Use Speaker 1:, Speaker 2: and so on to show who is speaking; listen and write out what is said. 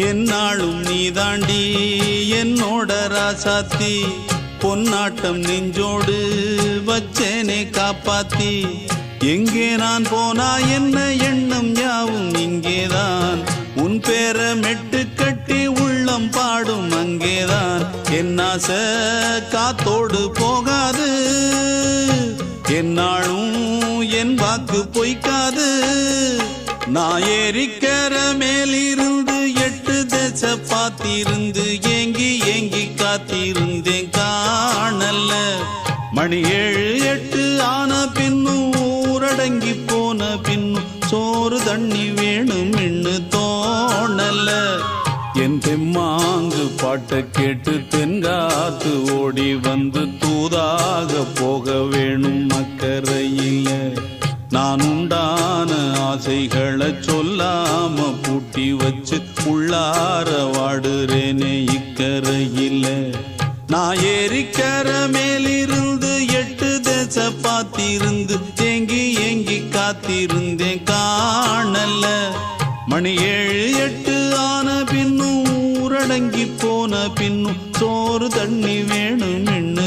Speaker 1: என்னாலும் நீதாண்டி என்னோட ராசாத்தி பொன்னாட்டம் நெஞ்சோடு வச்சேனே காப்பாத்தி எங்கே நான் போனா என்ன எண்ணம் யாவும் இங்கேதான் உன் பேர மெட்டு கட்டி உள்ளம் பாடும் அங்கேதான் என் ஆசை காத்தோடு போகாது என்னாலும் என் வாக்கு பொய்க்காது நான் ஏறிக்கர மேலிருந்து 8 தேச பார்த்திருந்து ஏங்கி ஏங்கி காத்திருந்தேன் காணல்ல மணி 7 8 ஆன பின்னும் ஊரடங்கி போன பின்னும் சோறு தண்ணி வேணும் இன்னு தோணல என் தெம்மாங்கு பாட்டை கேட்டு தென்காத்து ஓடி வந்து தூதாக போக வேணும் அக்கறையில நான் உண்டான ஆசைகளை சொல்லாம பூட்டி வச்சு உள்ளார வாடுறேனே இக்கரையில நான் ஏறிக்கர மேலிருந்து 8 தேச பார்த்திருந்து ஏங்கி ஏங்கி காத்திருந்தேன் காணல மணி 7 8 ஆன பின்னும் ஊரடங்கி போன பின்னும் சோறு தண்ணி வேணும் இன்னு